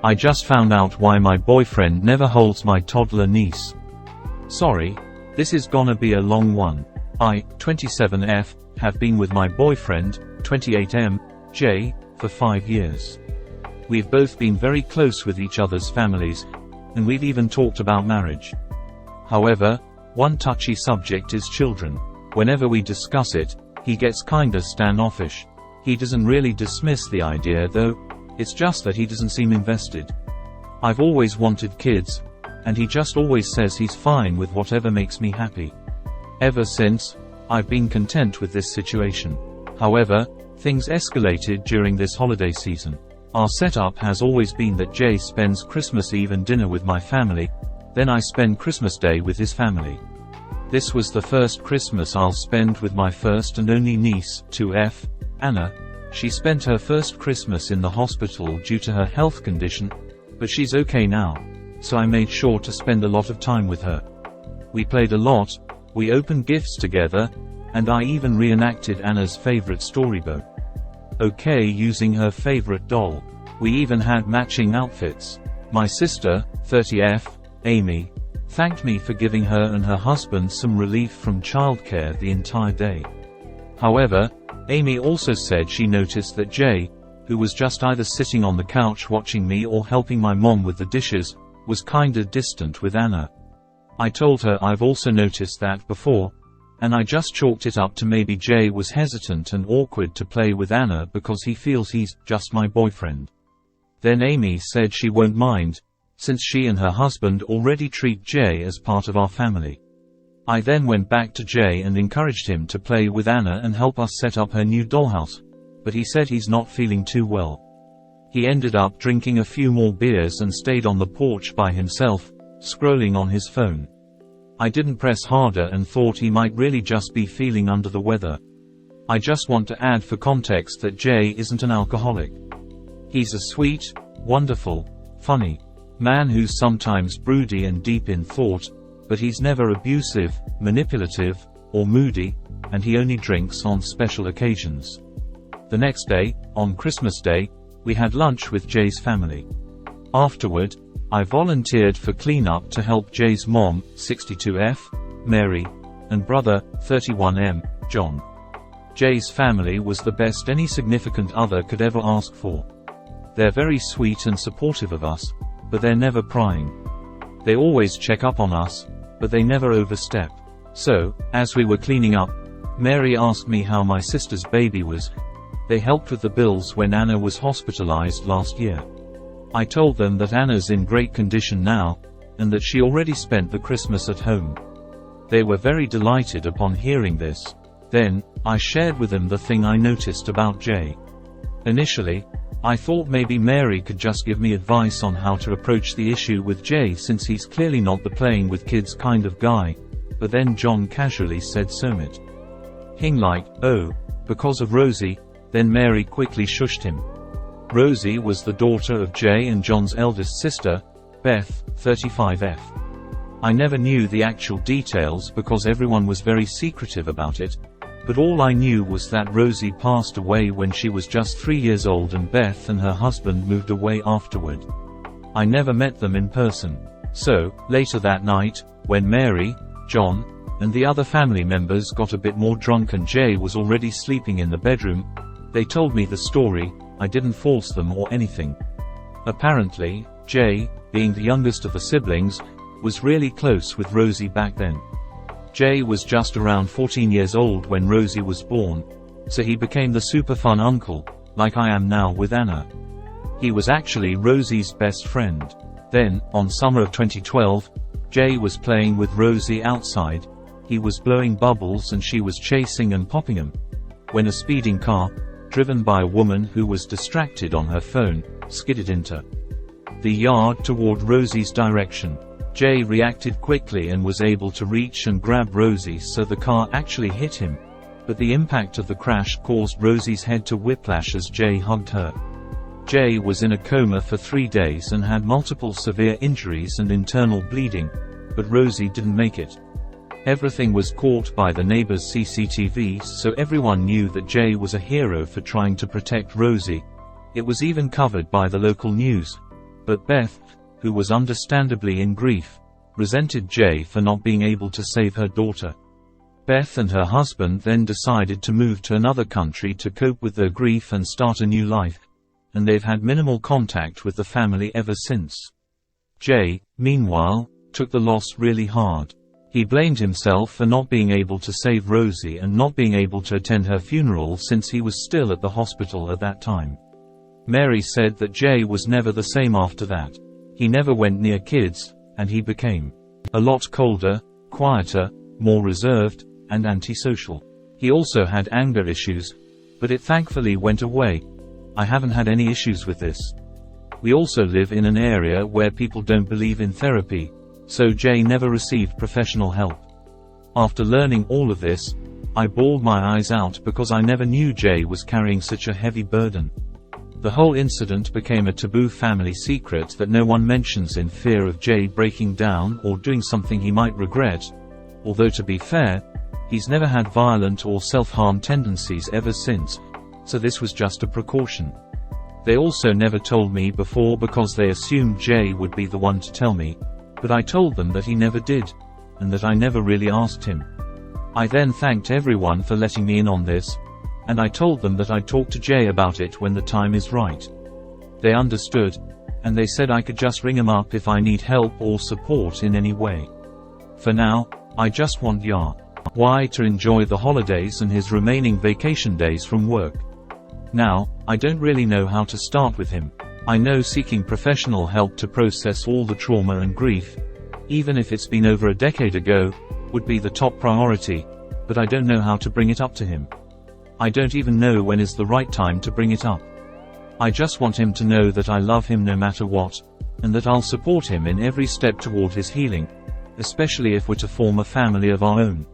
I just found out why my boyfriend never holds my toddler niece. Sorry, this is gonna be a long one. I, 27F, have been with my boyfriend, 28M, J, for 5 years. We've both been very close with each other's families, and we've even talked about marriage. However, one touchy subject is children. Whenever we discuss it, he gets kinda standoffish. He doesn't really dismiss the idea though, it's just that he doesn't seem invested. I've always wanted kids, and he just always says he's fine with whatever makes me happy. Ever since, I've been content with this situation. However, things escalated during this holiday season. Our setup has always been that Jay spends Christmas Eve and dinner with my family, then I spend Christmas Day with his family. This was the first Christmas I'll spend with my first and only niece, 2F, Anna. She spent her first Christmas in the hospital due to her health condition, but she's okay now, so I made sure to spend a lot of time with her. We played a lot, we opened gifts together, and I even reenacted Anna's favorite storybook. Okay, using her favorite doll. We even had matching outfits. My sister, 30F, Amy, thanked me for giving her and her husband some relief from childcare the entire day. However, Amy also said she noticed that Jay, who was just either sitting on the couch watching me or helping my mom with the dishes, was kinda distant with Anna. I told her I've also noticed that before, and I just chalked it up to maybe Jay was hesitant and awkward to play with Anna because he feels he's just my boyfriend. Then Amy said she won't mind, since she and her husband already treat Jay as part of our family. I then went back to Jay and encouraged him to play with Anna and help us set up her new dollhouse, but he said he's not feeling too well. He ended up drinking a few more beers and stayed on the porch by himself, scrolling on his phone. I didn't press harder and thought he might really just be feeling under the weather. I just want to add for context that Jay isn't an alcoholic. He's a sweet, wonderful, funny man who's sometimes broody and deep in thought, but he's never abusive, manipulative, or moody, and he only drinks on special occasions. The next day, on Christmas Day, we had lunch with Jay's family. Afterward, I volunteered for cleanup to help Jay's mom, 62F, Mary, and brother, 31M, John. Jay's family was the best any significant other could ever ask for. They're very sweet and supportive of us, but they're never prying. They always check up on us, but they never overstep. So, as we were cleaning up, Mary asked me how my sister's baby was. They helped with the bills when Anna was hospitalized last year. I told them that Anna's in great condition now, and that she already spent the Christmas at home. They were very delighted upon hearing this. Then, I shared with them the thing I noticed about Jay. Initially, I thought maybe Mary could just give me advice on how to approach the issue with Jay since he's clearly not the playing with kids kind of guy, but then John casually said Somit. Hing like, oh, because of Rosie, then Mary quickly shushed him. Rosie was the daughter of Jay and John's eldest sister, Beth, 35F. I never knew the actual details because everyone was very secretive about it, but all I knew was that Rosie passed away when she was just 3 years old and Beth and her husband moved away afterward. I never met them in person. So, later that night, when Mary, John, and the other family members got a bit more drunk and Jay was already sleeping in the bedroom, they told me the story. I didn't force them or anything. Apparently, Jay, being the youngest of the siblings, was really close with Rosie back then. Jay was just around 14 years old when Rosie was born, so he became the super fun uncle, like I am now with Anna. He was actually Rosie's best friend. Then, on summer of 2012, Jay was playing with Rosie outside. He was blowing bubbles and she was chasing and popping him, when a speeding car, driven by a woman who was distracted on her phone, skidded into the yard toward Rosie's direction. Jay reacted quickly and was able to reach and grab Rosie so the car actually hit him, but the impact of the crash caused Rosie's head to whiplash as Jay hugged her. Jay was in a coma for 3 days and had multiple severe injuries and internal bleeding, but Rosie didn't make it. Everything was caught by the neighbor's CCTV, so everyone knew that Jay was a hero for trying to protect Rosie. It was even covered by the local news. But Beth, who was understandably in grief, resented Jay for not being able to save her daughter. Beth and her husband then decided to move to another country to cope with their grief and start a new life, and they've had minimal contact with the family ever since. Jay, meanwhile, took the loss really hard. He blamed himself for not being able to save Rosie and not being able to attend her funeral since he was still at the hospital at that time. Mary said that Jay was never the same after that. He never went near kids, and he became a lot colder, quieter, more reserved, and antisocial. He also had anger issues, but it thankfully went away. I haven't had any issues with this. We also live in an area where people don't believe in therapy, so Jay never received professional help. After learning all of this, I bawled my eyes out because I never knew Jay was carrying such a heavy burden. The whole incident became a taboo family secret that no one mentions in fear of Jay breaking down or doing something he might regret, although to be fair, he's never had violent or self-harm tendencies ever since, so this was just a precaution. They also never told me before because they assumed Jay would be the one to tell me, but I told them that he never did, and that I never really asked him. I then thanked everyone for letting me in on this, and I told them that I'd talk to Jay about it when the time is right. They understood, and they said I could just ring him up if I need help or support in any way. For now, I just want Y to enjoy the holidays and his remaining vacation days from work. Now, I don't really know how to start with him. I know seeking professional help to process all the trauma and grief, even if it's been over a decade ago, would be the top priority, but I don't know how to bring it up to him. I don't even know when is the right time to bring it up. I just want him to know that I love him no matter what, and that I'll support him in every step toward his healing, especially if we're to form a family of our own.